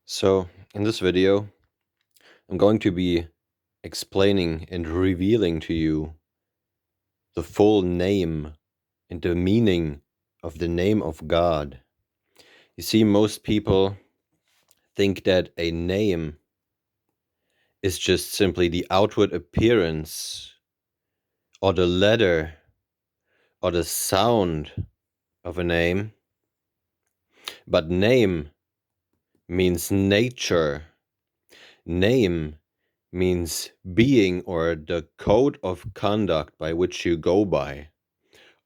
So, in this video, I'm going to be explaining and revealing to you the full name and the meaning of the name of God. You see, most people think that a name is just simply the outward appearance or the letter or the sound of a name, but name means nature. Name means being or the code of conduct by which you go by,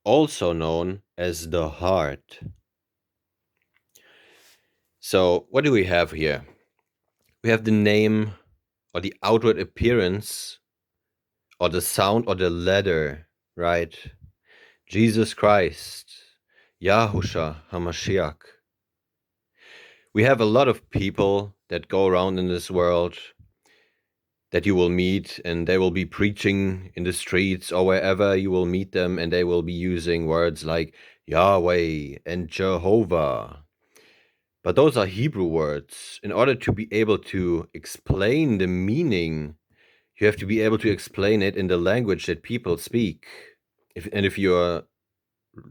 also known as the heart. So, what do we have here? We have the name or the outward appearance or the sound or the letter, right? Jesus Christ, Yahusha HaMashiach. We have a lot of people that go around in this world that you will meet, and they will be preaching in the streets or wherever you will meet them, and they will be using words like Yahweh and Jehovah. But those are Hebrew words. In order to be able to explain the meaning, you have to be able to explain it in the language that people speak. If you're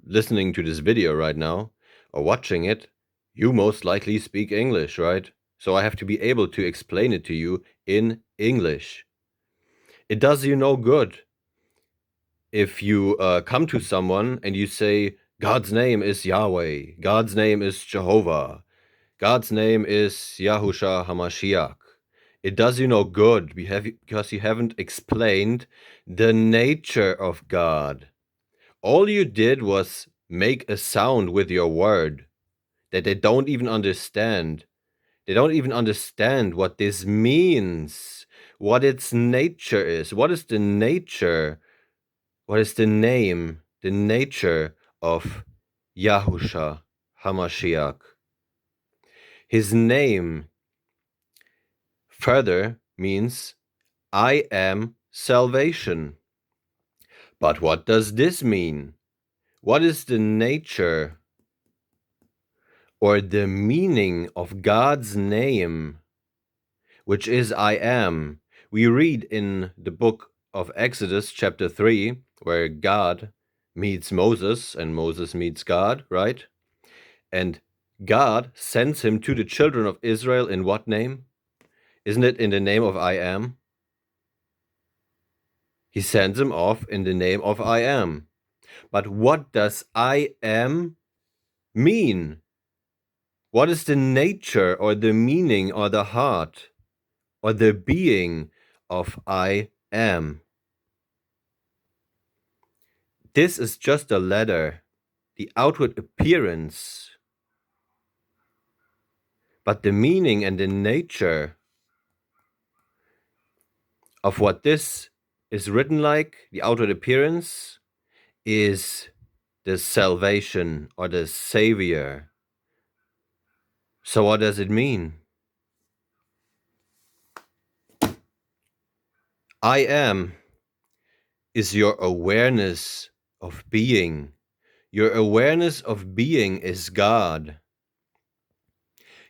listening to this video right now or watching it, you most likely speak English, right? So I have to be able to explain it to you in English. It does you no good if you come to someone and you say, God's name is Yahweh, God's name is Jehovah, God's name is Yahusha HaMashiach. It does you no good because you haven't explained the nature of God. All you did was make a sound with your word that they don't even understand. They don't even understand what this means, what its nature is. What is the nature? What is the name, the nature of Yahusha HaMashiach? His name further means I am salvation. But what does this mean? What is the nature or the meaning of God's name, which is I am? We read in the book of Exodus, chapter 3, where God meets Moses and Moses meets God, right? And God sends him to the children of Israel in what name? Isn't it in the name of I am? He sends him off in the name of I am. But what does I am mean? What is the nature or the meaning or the heart or the being of I am? This is just a letter, the outward appearance. But the meaning and the nature of what this is written like, the outward appearance, is the salvation or the savior. So what does it mean? I am is your awareness of being. Your awareness of being is God.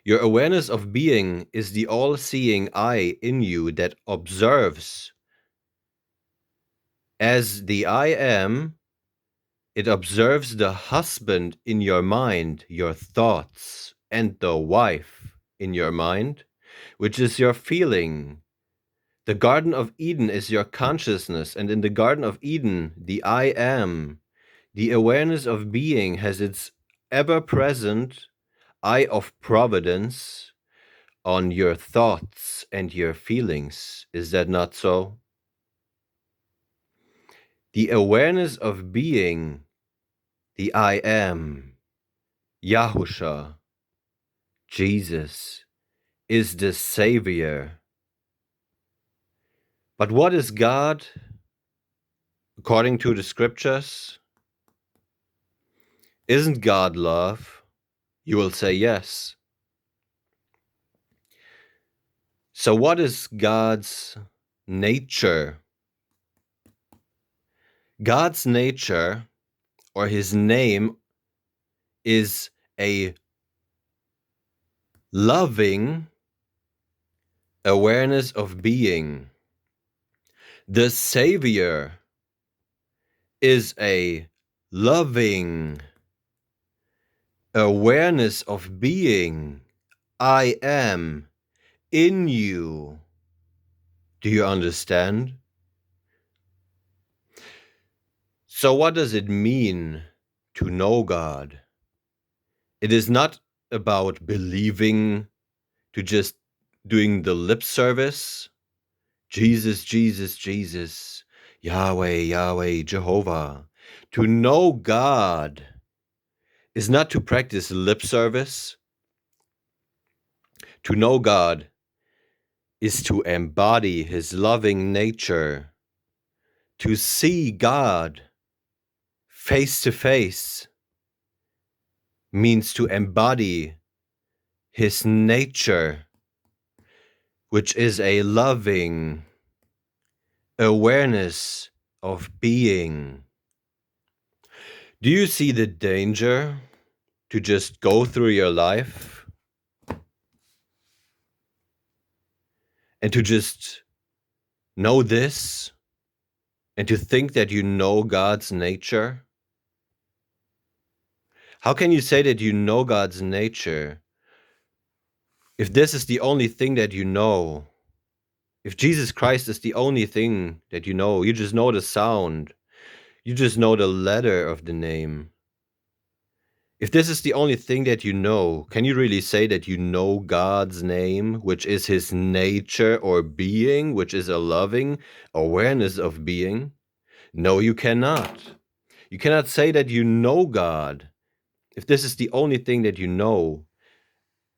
Your awareness of being is the all-seeing I in you that observes. As the I am, it observes the husband in your mind, your thoughts, and the wife in your mind, which is your feeling. The Garden of Eden is your consciousness, and in the Garden of Eden, the I am, the awareness of being, has its ever-present eye of providence on your thoughts and your feelings. Is that not so? The awareness of being, the I am, Yahusha, Jesus, is the Savior. But what is God according to the scriptures? Isn't God love? You will say yes. So what is God's nature? God's nature, or his name, is a loving awareness of being. The Savior is a loving awareness of being. I am in you. Do you understand? So what does it mean to know God? It is not about believing, to just doing the lip service. Jesus, Jesus, Jesus, Yahweh, Yahweh, Jehovah. To know God is not to practice lip service. To know God is to embody his loving nature, to see God face to face means to embody his nature, which is a loving awareness of being. Do you see the danger to just go through your life and to just know this and to think that you know God's nature? How can you say that you know God's nature if this is the only thing that you know? If Jesus Christ is the only thing that you just know the sound, you just know the letter of the name. If this is the only thing that you know, can you really say that you know God's name, which is his nature or being, which is a loving awareness of being? No, you cannot. You cannot say that you know God if this is the only thing that you know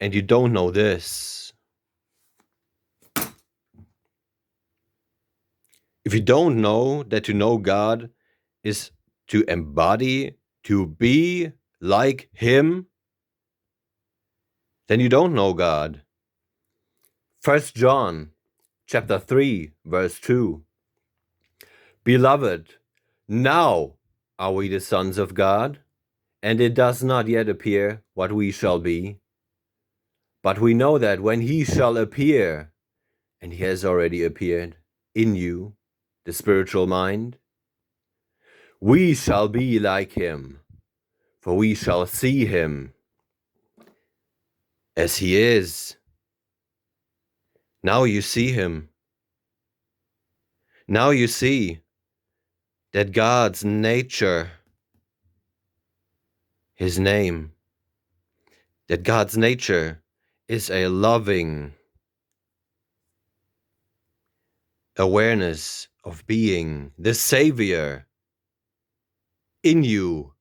and you don't know this. If you don't know that to know God is to embody, to be like him, then you don't know God. 1 John chapter 3, verse 2. Beloved, now are we the sons of God, and it does not yet appear what we shall be. But we know that when he shall appear, and he has already appeared in you, the spiritual mind, we shall be like him, for we shall see him as he is. Now you see him. Now you see that God's nature, his name, that God's nature is a loving awareness of being. The Savior in you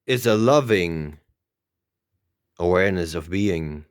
is a loving awareness of being.